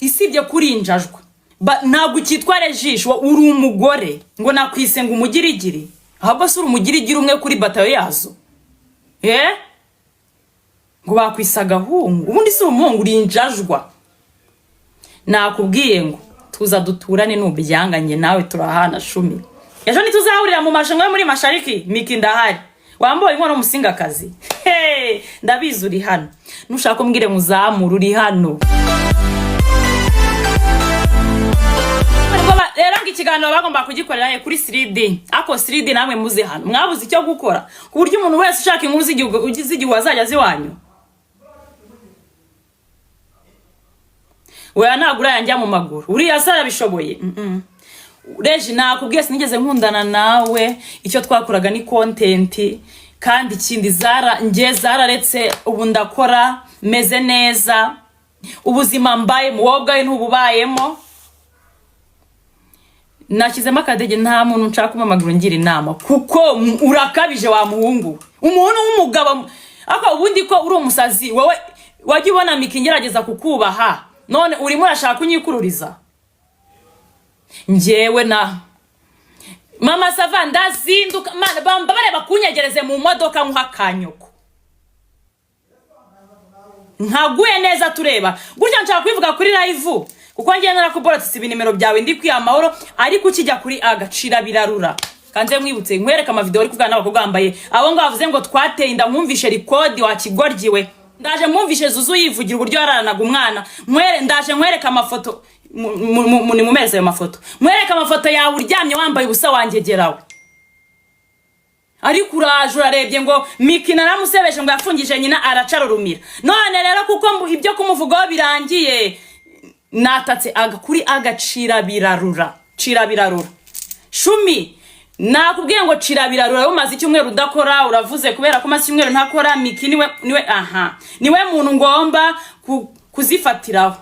isibye kurinjajwa ntabwo ukitware jisho uri umugore ngo nakwisenga umugirigiri ahubwo se uri umugirigiri umwe kuri batayo yazo ngo bakwisaga hungu ubundi se umuhungu urinjajwa nakubwiye ngo tuza duturane n'ubyanganye nawe turahana shumi ejo ntituzahurira mu mashango yo muri mashariki Miki ndahari wamboye inkono musingakazi ndabizi uri hano nushaka kumbwire muzamura uri hano rero ikiganiro bagomba kugikorera kuri 3D ako 3D namwe muze hano mwabuze icyo gukora ku buryo umuntu wese ushaka inkuru z'igihugu azajya ziwanyu we anagura yanjya mu maguru uri asara bishoboye Reji nakubwiye sinigeze nkundana nawe icyo twakoraga ni content kandi ikindi zararetse ubu ndakora meze neza ubuzima mbaye muwobwaye ntububayemo nakizemo akadege nta muntu nshaka kumamaguru ngira inama kuko urakabije wa muhungu umuntu w'umugabo ako ubundi ko uri umusazi wowe wajya ubona Miki ngerageza kukubaha none urimo urashaka kunyikururiza njyewe na mama sava ndazinduka bareba kunyegereze mu modoka nk'akanyoko nkaguye neza tureba gutya nshaka kwivuga kuri live kuko ngiye narakubora tusiba nimero byawe ndi kwiyamahoro ariko ukijya kuri agacira birarura kanze mwibutse nkwereka ama video ari kugana n'abakugambaye abo ngo bavuze ngo twateye inda mwumvishe record wa kigorgiwe ndaje mwumvishe Zuzu yivugira uburyo yararanaga umwana ndaje nkwereka amafoto mumeze ayo mafoto mwereka amafoto yawe uryamye wambaye ubusa wangegerawe ariko uraje urarebye ngo Miki naramusebeje ngo yafungije nyina aracarurumira none rero kuko ibyo kumuvugaho birangiye natatse kuri agacira birarura shumi nakubwiye ngo cira birarura umaze icyumweru udakora uravuze kubera ko maze icyumweru ntakora Miki niwe muntu ngomba kuzifatiraho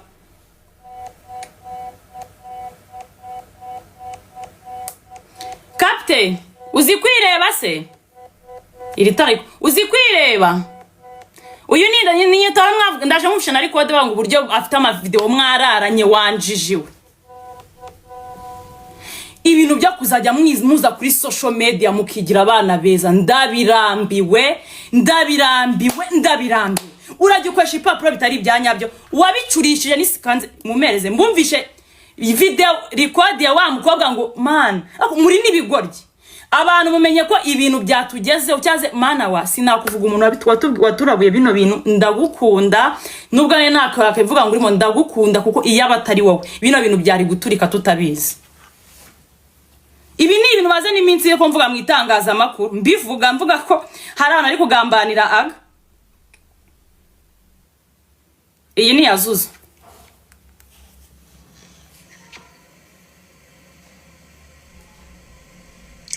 Captain uzi kwireba se iri tariko uzi kwireba uyu ni ndaje mufisha nari kode bangu uburyo afite ama video mwararanye wanjijiwe ibintu byo kuzajya muza kuri social media mukigira abana beza ndabirambiwe urajya ukwesha ipapuro bitari ibyanyabyo wabicurishije nisikanze mumereze mbumvishe video record ya wa mukobwa ngo man muri nibigoryi abantu mumenye ko ibintu byatugezeho cyaze mana wa sinakuvuga umuntu waturabuye bino bintu ndagukunda nubwo ne nakavuga ngo urimo ndagukunda kuko iyo abatari wowe bino bintu byari guturika tutabizi ibi ni ibintu baze n'iminsi yo kumvuga mu itangaza makuru mvuga ko hari abantu ari kugambanira aga iyi ni yazuza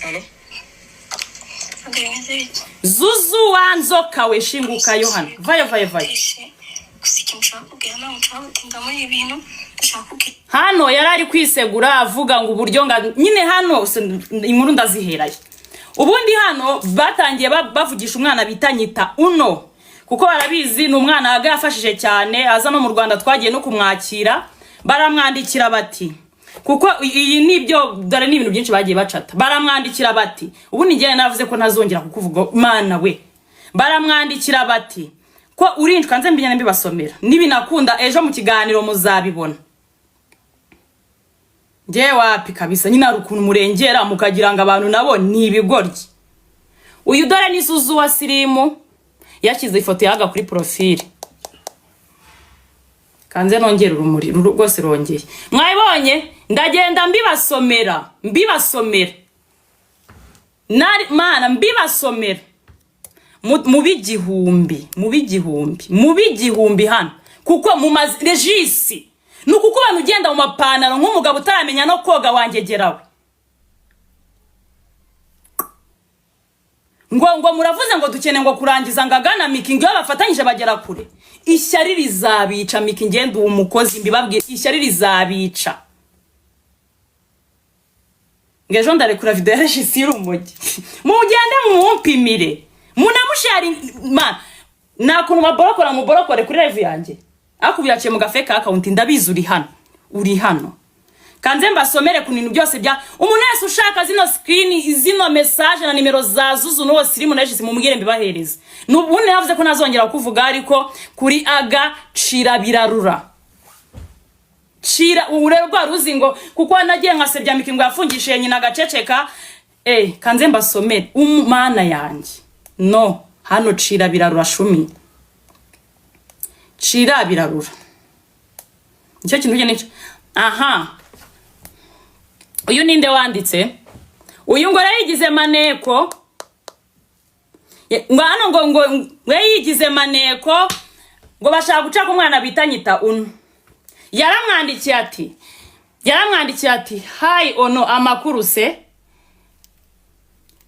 Hello? Zuzu wanzoka we shinguka Yohana vayo hano yarari kwisegura avuga ngo uburyo nyine hano inkuru ndaziheraye ubundi hano batangiye bavugisha umwana bitanyita uno kuko barabizi n'umwana yagafashije cyane aza no mu Rwanda twagiye no kumwakira baramwandikira bati kuko iyi nibyo dore n'ibintu byinshi bagiye bacata baramwandikira bati ubu nigene navuze ko ntazongera kukuvuga mana we baramwandikira bati ko urinjwe kanze mbinyane mbibasomera nibinakunda ejo mu kiganiro muzabibona ngiye wapi kabisa nyina rukuntu murengera mukagira ngo abantu nabo ni ibigoryi uyu dore ni Zuzu wa sirimu yashyize ifoto yaga kuri profile kanze nongera urumuri rwose rongeye mwayibonye ndagenda mbibasomera mana mbibasomera mu bigihumbi hano kuko mu regisi nukuko abantu ugenda mu mapantaro nk'umugabo utaramenya no koga wangegerawe ngo muravuze ngo dukene ngo kurangiza ngagana Miki ngo bafatanyije bagera kure ishyari rizabica Miki ngende umukozi mbibabwira ishyari rizabica ngejo ndarekura video yarashisi y'urumogi mugende mumpimire munamushari nakuntu maborokora muborokore kuri live yanjye akubyaciye mu gafeka account ndabizi uri hano uri hano kanze mbasomere ku bintu byose bya umuntu wese ushaka zino screen zino message na nimero za Zuzu no Sirimu na Jisi mumugire mbibahereze n'ubundi navuze ko nazongera kuvuga ariko kuri aga cira birarura cira urero rwa ruzi ngo kuko nagiye nkasebya mikingo yafungishije nyina gaceceka kanze mbasomere umana yanjye no hano cira birarura shumi cira birarura nicyo kintu cyane aha uyu ninde wanditse uyu ngo yayigize maneko ngano ngo yayigize maneko ngo bashaka guca ku mwana bitanyita uno yaramwandikiye ati hi ono amakuru se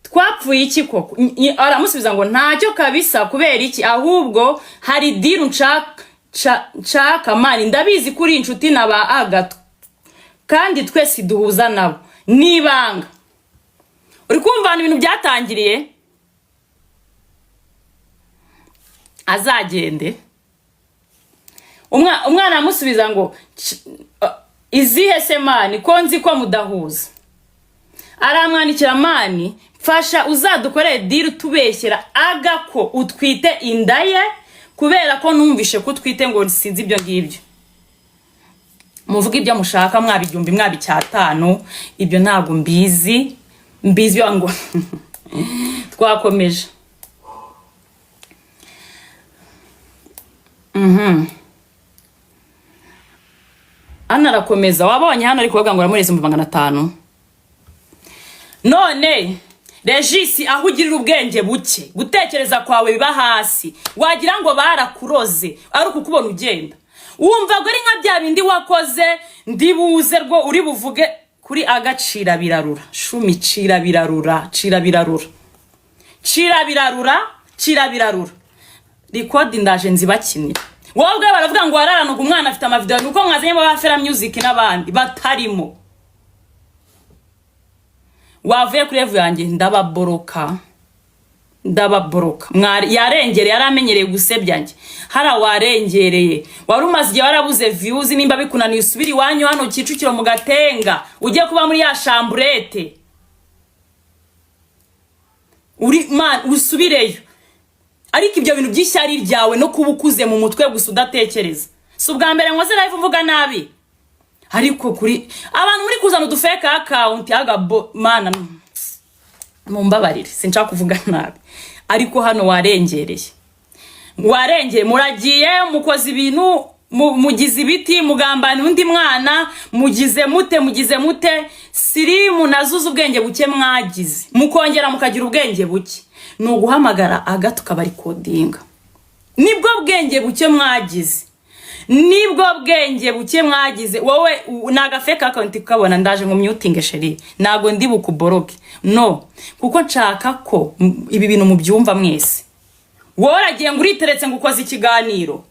twapfuye iki koko aramusubiza ngo ntacyo kabisa kubera iki ahubwo hari diru nshaka mani ndabizi kuri inshuti naba Agato kandi twese duhuza nabo nibanga uri kumva ibintu byatangiriye azagende umwana amusubiza ngo izihe se mani ko nzi ko mudahuza aramwandikira mani fasha uzadukorere deal tubeshyera Agako utwite indaye kubera ko numvishe ko utwite ngo sinzi ibyo ngibyo muvuga ibyo mushaka mwabijyumbi mwabicyatano ibyo ntago mbizi ngo twakomeje anarakomeza wabonye hano ari kuvuga ngo uramureze 500 none Regisi aho ugirira ubwenge buke gutekereza kwawe biba hasi wagira ngo barakuroze ari ukubona ugenda wumva ngo ari nka bya bindi wakoze ndibuze rwo uri buvuge kuri agacira birarura shumi cira birarura record ndaje nzibakinira wowe baravuga ngo wararanuga umwana afite amavideo nuko mwazanye ba Fera Music n'abandi batarimo wavuye kuri level yanjye ndababoroka yarengere yaramenyereye gusebya njye hara warengereye wari umaze igihe warabuze views nimba bikunaniye usubiri wanyu hano Kicukiro mu Gatenga ujye kuba muri ya chambrette uri man usubireyo ariko ibyo bintu by'ishyari ryawe no kubukuze mu mutwe gusa udatekereza si ubwa mbere nkoze live mvuga nabi ariko kuri abantu muri kuzana udufeka account agabo mana mumbabarire sinshaka kuvuga nabi ariko hano warengereye muragiye mukoze ibintu mugize ibiti mugambana undi mwana mugize mute Sirimu na Zuzu ubwenge buke mwagize mukongera mukagira ubwenge buke no guhamagara Agato kabari codinga nibwo bwenge buke mwagize wowe naga fake account ukabona ndaje ngo muting sheri nago ndi bukuboroke no kuko nshaka ko ibi bintu mubyumva mwese wowe agiye ngo uriteretse ngo ukoze ikiganiro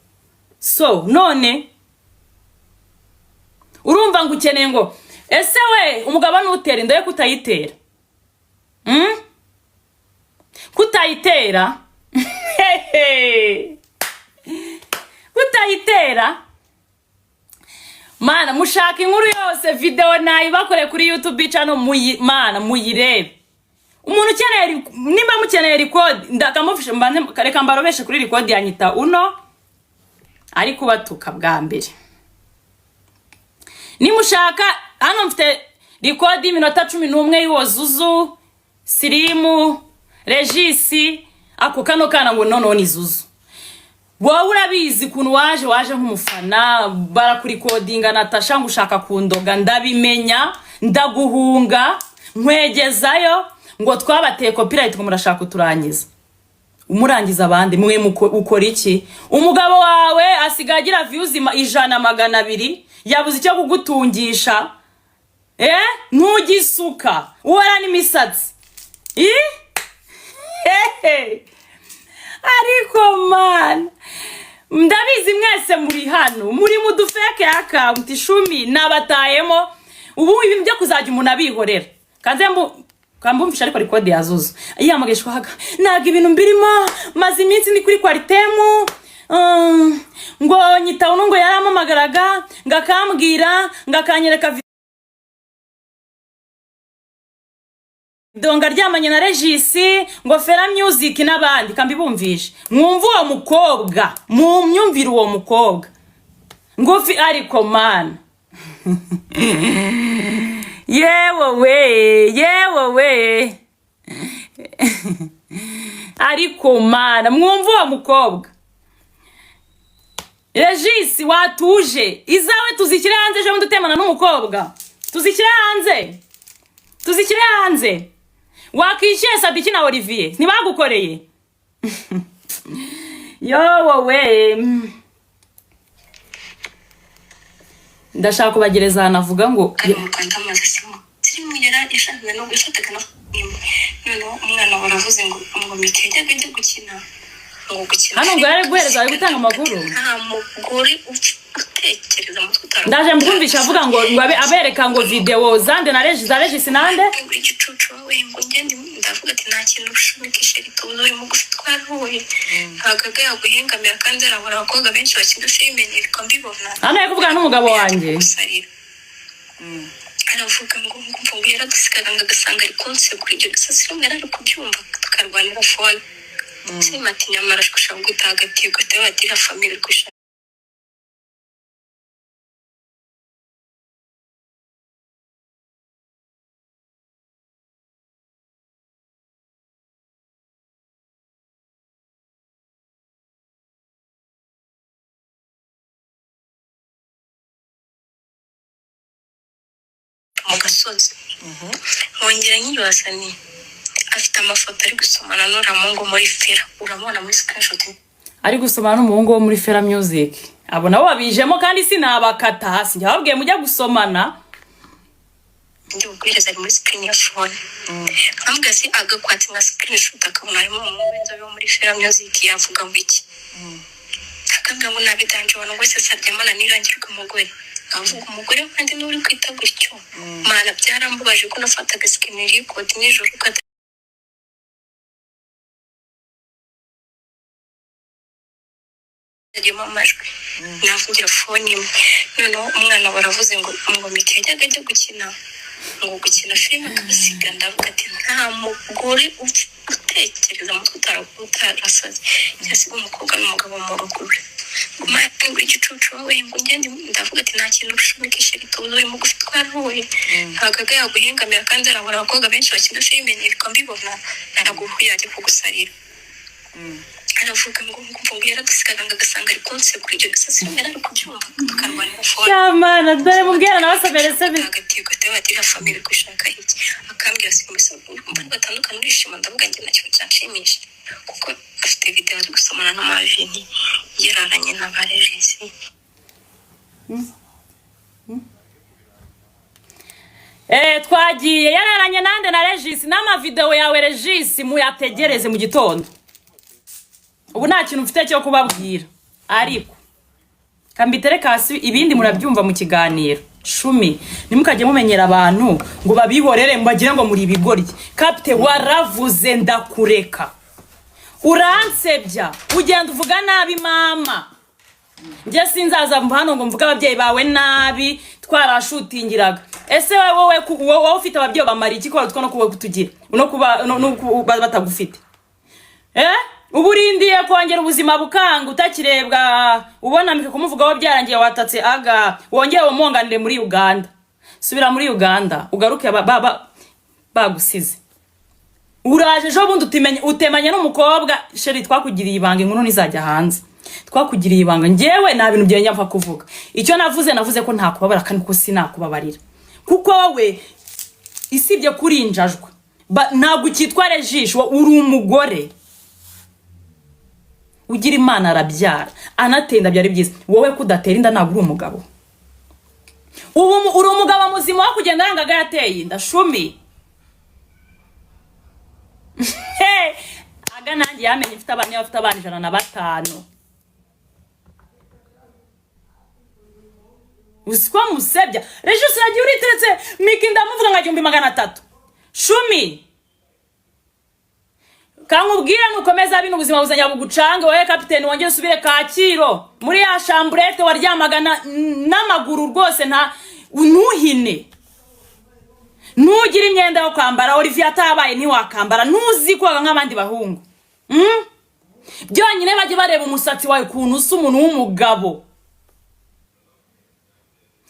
so none urumva ngo ukeneye ngo ese we umugabo n'utera inda yo kutayitera kutayitera mana mushaka inkuru yose video nayibakore kuri YouTube channel muyirebe umuntu ukeneye nimba mukeneye record ndakamufisha mbanze kareka mbarobeshe kuri record yanyita uno ari kubatuka bwa mbere nimushaka hano mfite record iminota 11 y'uwo Zuzu Sirimu Regisi ako kano kana ngo nono ni Zuzu wowe urabizi kuntu waje nk'umufana barakuri codinga Natasha ngo ushaka kundoga ndabimenya ndaguhunga nkwegezayo ngo twabateye copyright ngo murashaka kuturangiza umurangiza abandi mwe ukora iki umugabo wawe asigagira views 100-200 yabuze icyo kugutungisha ntugisuka uwara n'imisatsi ariko man ndabizi mwese muri hano muri mudufeke account 10 nabatayemo ubu ibintu byo kuzajya umuntu abihorera kambumvisha ariko record ya Zuzu yamageshwa haga naga ibintu mbirimo maze iminsi ndi kuri kwaritemu ngo nyitaho ngo yaramamagaraga ngakambwira ngakanyereka donga ryamanye na Regisi ngo Fera Music n'abandi kambibumvishe mwumva uwo mukobwa mumyumvira uwo mukobwa ngufi ariko man yewe ariko man mwumva uwo mukobwa Regisi watuje izawe tuzikire hanze ejo ndutemana n'umukobwa tuzikire hanze wakishyuye Sadiki na Olivier ntibagukoreye wowe ndashaka kubagereza ahantu avuga ngo mu Rwanda amaze simo mugera yashakaga no gushaka no umwana waravuze ngo Mikeke ajye gukina hano ngo yari guhereza ari gutanga amakuru nta mugore utekereza mu tutara ndaje mbumvisha avuga ngo abereka ngo video zande na Regisi nande igicucu we ngo ngende ndavuga ati nta kintu ushimikishe rituzo uri mu gufitwa ruwe hagaga yaguhengamira kandi arabura abakobwa benshi bakina filime niriko mbibona hano yakuvugana n'umugabo wanjye aravuga ngo mfungu yaradusigaga ngagasanga ari konsegura ibyo gisasiro ngara ari kubyumva tukarwanira phone simati nyamara gushaka gutagatiye gutabatira family gushaka mugasozi wongera nyibasani afite amafoto ari gusomana n'uramungu muri Fera uramubona muri screenshot ari gusomana n'umuhungu wo muri Fera Music abo nabo babijemo kandi sinabakata hasi njye mujya gusomana ndi ubwireza muri screen ya phone ambwasi agakwati nka screenshot akamuna arimo umuwenzo wo muri Fera Music yavuga ngo iki akambwa ngo nabidanje wana ngo se sabyemana nirangirwa umugore avuga umugore kandi n'uri kwita gutyo mana byarambubaje ko nafataga screen record nijoro ukata amajwi navugira phone imwe noneho umwana baravuze ngo Mikeke ajye gukina ngo gukina filime akasiga ndavuga ati nta mugore utekereza mu tutarasaze cyasiga umukobwa n'umugabo mu rugo umwana ngo igicucu we ngo ngende ndavuga ati nta kintu ushimikishe rituzo uri mu gufitwa ruwe hagaga yaguhengamira kandi arabura abakobwa benshi bakina filime niriko mbibona naraguhuye ajye kugusarira aravuga ngo mfungu yaradusigaga ngagasanga ari konsegura ibyo gisasiro ngara ari kubyumva tukarwanira phone yamana dore mubwira nabasomeretse hagati gutabatira family gushaka iki akambwira simusabu mbona batandukanye urishima ndavuga nge nacyo cyanshimisha kuko afite video ari gusomana na Mavini yararanye na Regisi twagiye yararanye nande na Regisi n'ama video yawe Regisi muyategereze mu gitondo ubu nta kintu mfite cyo kubabwira ariko kambitereka hasi ibindi murabyumva mu kiganiro shumi nimukajye mumenyera abantu ngo babihorere mbagire ngo muri ibigoryi kapite waravuze ndakureka uransebya ugenda uvuga nabi mama njye sinzaza hano ngo mvuga ababyeyi bawe nabi twarashutingiraga ese wowe ufite ababyeyi bamara iki ko no kuba kutugira no kuba batagufite uburindiye kongera ubuzima bukanga utakirebwa ubona mike kumuvugaho byarangiye watatse aga wongeye umonganire muri Uganda subira muri Uganda ugaruke bagusize uraje jo bundi utemanye n'umukobwa sheri twakugiriye ibanga inkuru nizajya hanze twakugiriye ibanga ngewe nta bintu byenya mfa kuvuga icyo navuze ko nta kubabara kandi ko sinakubabarira kuko wowe isibye kurinjajwe ntabwo ukitwa Regisi uri umugore ugira Imana arabyara anatenda byari byiza wowe kudatera inda ntabwo uri umugabo uri umugabo muzima wo kugenda yangaga yateye inda shumi aga nanjye yamenye ifite abana bafite abana 105 usiko musebya Regisi yagiye uriteretse Miki ndamuvuga ngo 300 shumi kankubwira nukomeza bino ubuzima buzanya bugucange wowe kapiteni wongeye usubire Kaciro muri ya chambrette waryamaga n'amaguru rwose ntuhine nugira imyenda yo kwambara Olivier atabaye ntiwakambara nuzi koga nk'abandi bahungu byonyine bajye bareba umusatsi wawe kuntu usa umuntu w'umugabo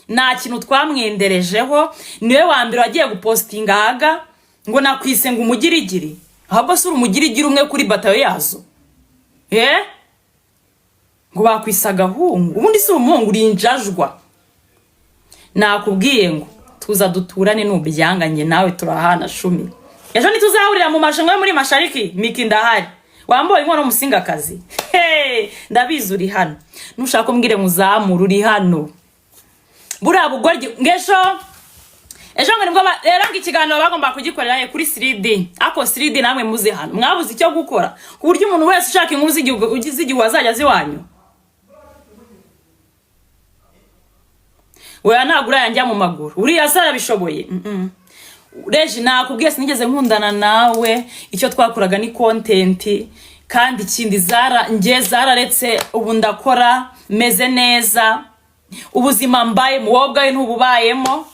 nta kintu twamwenderejeho niwe wa mbere wagiye gupostinga haga ngo nakwise ngo umugirigiri ahubwo sura umugirigiri umwe kuri batayo yazo ngo bakwisaga hungu ubundi si umuhungu urinjajwa nakubwiye ngo tuza duturane n'ubyanganye nawe turahana shumi ejo ntituzahurira mu mashango yo muri Mashariki Miki ndahari wamboye inkono musingakazi ndabizi uri hano nushaka umbwire muzamura uri hano buriya bugoryi ejo ngo nibwo rero ngo ikiganiro bagomba kugikorera kuri 3D ako 3D namwe muze hano mwabuze icyo gukora ku buryo umuntu wese ushaka inkuru z'igihugu azajya ziwanyu weya nagura yanjya mu maguru uriya sara bishoboye Reji nakubwiye sinigeze nkundana nawe icyo twakuraga ni content kandi ikindi zararetse ubu ndakora meze neza ubuzima mbaye mu wobwaye ntububayemo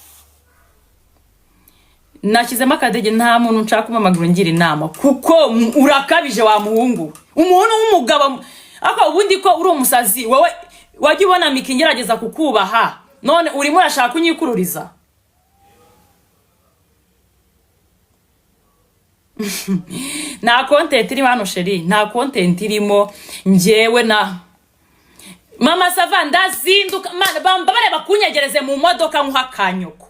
nakizemo akadege nta muntu nshaka kumamagura ngira inama kuko urakabije wa muhungu umuntu w'umugabo ako ubundi ko uri umusazi wowe wajya ubona Miki ngerageza kukubaha none urimo urashaka kunyikururiza nta content irimo hano sheri nta content irimo njyewe na mama sava ndazinduka bareba kunyegereze mu modoka nk'akanyoko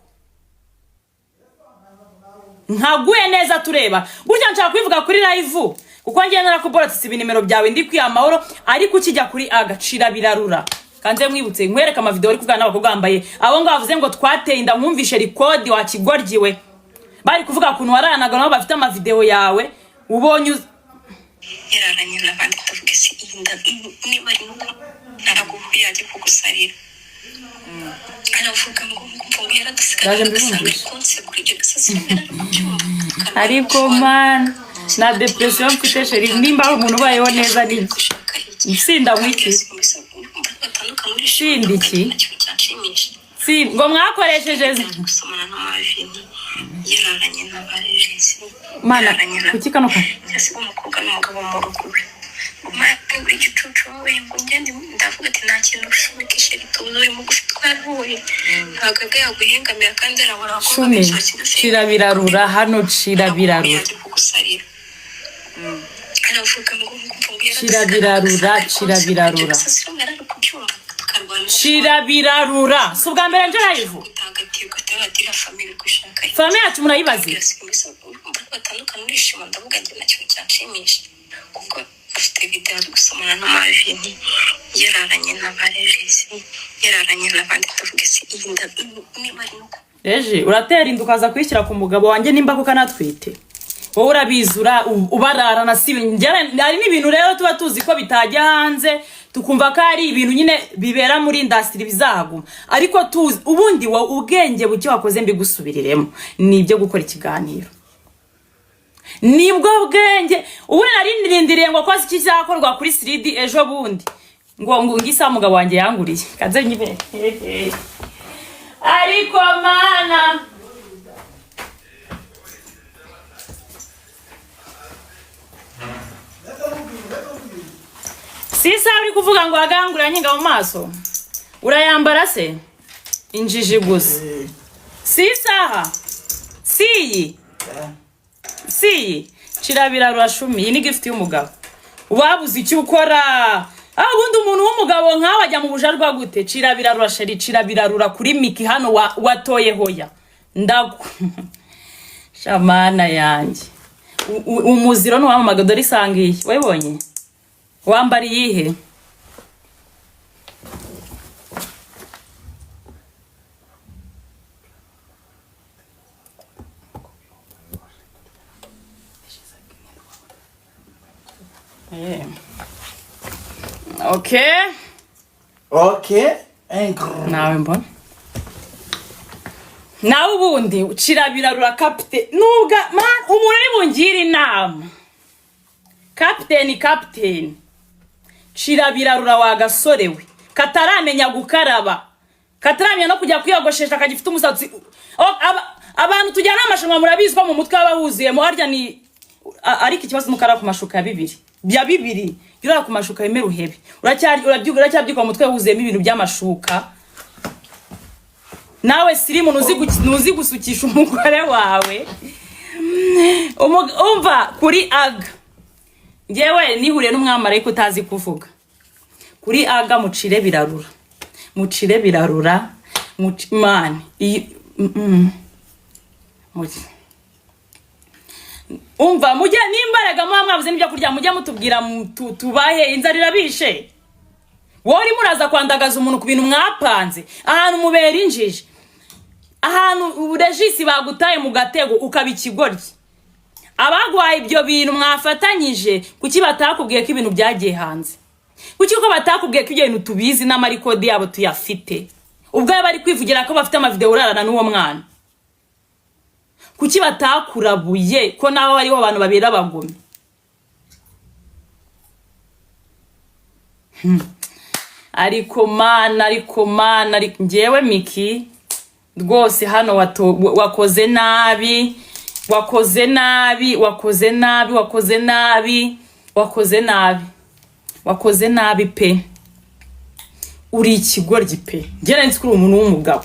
nkaguye neza tureba burya nshaka kwivuga kuri live kuko ngiye narakuborotse ibi nimero byawe ndi kwiyamahoro ariko ukijya kuri agacira birarura kanze mwibutse nkwereka ama video ari kuvugana n'abakobwa bambaye abo ngo bavuze ngo twateye inda mwumvishe record wa kigorgiwe bari kuvuga kuntu waranaga nabo bafite ama video yawe ubonye yararanye n'abandi tuvuge si inda niba ari nuko naraguhuye yaje kugusarira aravuga ngo mvuga yaradusigaje mbisanga konse kuri cyo gisasi ariko man na depression mfite sheri nimba umuntu ubayeho neza nibyo nsinda mwiki sindi ki si ngo mwakoresheje gusomana n'amavini yararanye n'abarejesi mana kuki kano ka yasi umukobwa n'umugabo mu rugo umara kuri gicucu we ngo ngende ndavuga ati nta kintu ushobora sheri tuzo mu gufitwa ruwe ntagaga yaguhengamira kandi arabura ko shira birarura hano shira birarura aravuga ngo shira birarura shira birarura shira birarura si ubwa mbere nje live famille yacu murayibaze batandukanye urishima ndavuga njye nacyo cyanshimisha kuko afite video ari gusomana n'amavini yararanye n'abarejesi yararanye n'abandi tuvuge si inda niba ari nuko Reje uratera inda ukaza kwishyira ku mugabo wanjye nimba ko kanatwite wowe urabizura ubarara na sibi ari n'ibintu rero tuba tuzi ko bitajya hanze tukumva ko ari ibintu nyine bibera muri industry bizaguma ariko tuzi ubundi wa ubwenge bucyo wakoze mbigusubiriremo nibyo gukora ikiganiro nibwo bwenge ubu narindiriye ngo kwazi kizakorwa kuri 3D ejo bundi ngo ngisa mugabo wanjye yanguriye kaze nyibe ariko mana sisa uri kuvuga ngo agangura nyinga mu maso urayambara se injiji gusa sisa siyi kirabira rashumi ni gift y'umugabo wabuze icyo ukora ubundi umuntu w'umugabo nkawe ajya mu bujarwa gute cirabira rasheri cirabira rura kuri Miki hano watoye hoya ndaku shamana yanjye umuziro no wamamaga dore isangiye wabonye wambari yihe Okay. Nawe mbona nawe ubundi ucirabira rurakapite nubwa man umuntu ari bungira inama Captain cira birarura wa gasore we kataramenya gukaraba kataramenya no kujya kwiyogoshesha akagifite umusatsi abantu tujyana amashanwa murabizwa mu mutwe abahuziyemo harya ni ariko ikibazo mukara ku mashuka ya bibiri yura ku mashuka yemeru hebe uracyabyuka mu mutwe wuzuyemo ibintu by'amashuka nawe sirimu nuzi gusukisha umugore wawe umva kuri aga ngewe nihuriye n'umwamarayika utazi kuvuga kuri aga mucire birarura man umva mujye n'imbaraga mwavuze n'ibyo kurya mujye mutubwira tubahe inzara irabishe wowe muraza kwandagaza umuntu ku bintu mwapanze ahantu mubera injiji ahantu regisi bagutaye mu gatego ukaba ikigoryi abagwaye ibyo bintu mwafatanyije kuki batakubwiye ko ibintu byagiye hanze kuki ko batakubwiye ko ibyo bintu tubizi n'amarikodi yabo tuyafite ubwo bari kwivugira ko bafite amavideo urarana n'uwo mwana kuki batakurabuye ko naho hariho abantu babera abagome ariko mana ngewe Miki rwose hano wakoze nabi pe uri ikigoryi pe ngera nzi kuri umuntu w'umugabo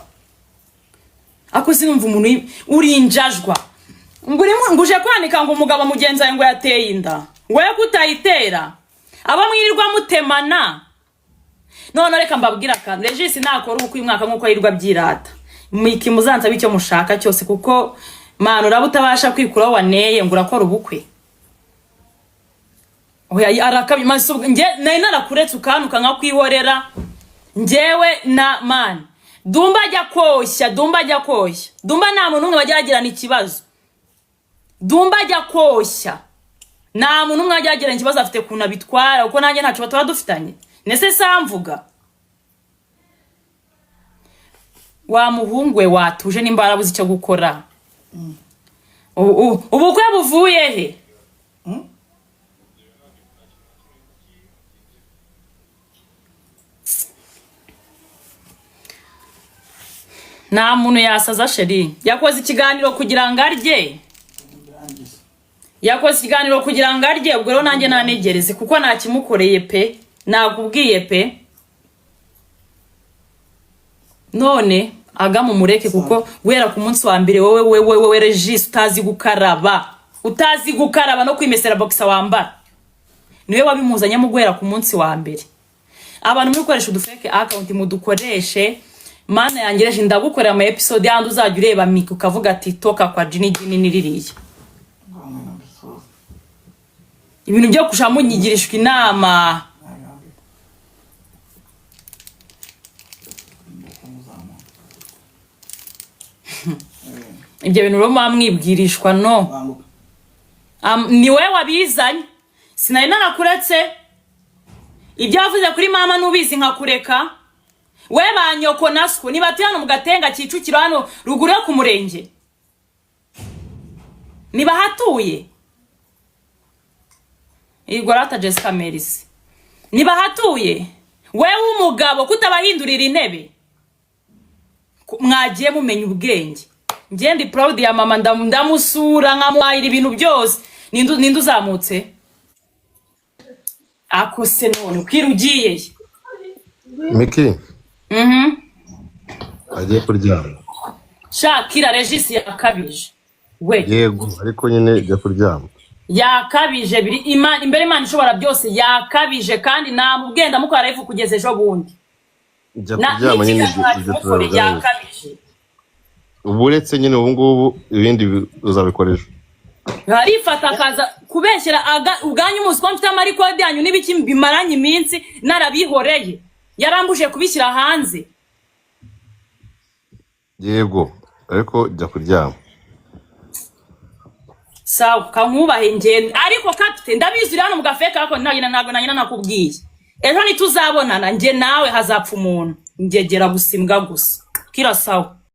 ako sinumva umuntu uri injajwa nguje kwanika ngo umugabo mugenza ngo yateye inda ngo yakutayitera aba mwirirwa mutemana none reka mbabwira kandi regisi nakora uko umwaka nkuko yirwa byirata Miki muzanza bicyo mushaka cyose kuko mano rabutabasha kwikuraho waneye ngo urakora ubukwe oya arakabi maso nge nari narakuretse ukanuka nka kwihorera ngewe na man dumba ajya koshya dumba nta muntu umwe bajyagirana ikibazo dumba ajya koshya nta muntu umwe bajyagirana ikibazo afite kuna bitwara uko nanjye ntacu bataba dufitanye nese samvuga wa muhungwe watuje n'imbara buzi cyo gukora ubukwe buvuye he nta muntu yasaza sheri yakoze ikiganiro kugira ngo arye ubwo rero nanjye nanegereze kuko nakimukoreye pe nakubwiye pe none aga mu mureke kuko wera ku munsi wa mbere wowe regisi utazi gukaraba no kwimesera boxer wambara niwe wabimuzanye mu guhera ku munsi wa mbere abantu muri gukoresha udufeke account mudukoreshe mana yangereje ndagukorera ama episode yandi uzajya ureba Miki ukavuga ati toka kwa Jini niririye ibintu byo kushamunyigirishwa inama ibyo bintu rero mwamwibwirishwa no ni wewe wabizanye sinari narakuretse ibyo wavuze kuri mama nubizi nkakureka we banyoko naswo niba tuyano mu Gatenga Kicukiro hano ruguru yo ku murenge niba hatuye Igorata Jessica Meris niba hatuye wewe umugabo kutabahindurira intebe mwagiye mumenya ubwenge ngiye ndi proud ya mama ndamusura nkamwahira ibintu byose nindu uzamutse akose none ukirugiye Miki agiye kuryama Shakira regisi yakabije we yego ariko nyine jya kuryama yakabije biri imbere Imana ishobora byose yakabije kandi namubwenda mukora ifu kugeza ejo bundi jya kuryama nyine yakabije uburetse nyine ubu ngubu ibindi uzabikoresha harifata akaza kubeshyera uganye umunsi ko mfite amarikodi yanyu n'ibiki bimaranye iminsi narabihoreye yarambuje kubishyira hanze yego ariko jya kuryama sawa kankubahe ngende ariko kapite ndabizuri hano mu gafeka ako ntago nanyina nakubwiye ejo nituzabonana nge nawe hazapfa umuntu ngegera gusimbwa gusa kira sawa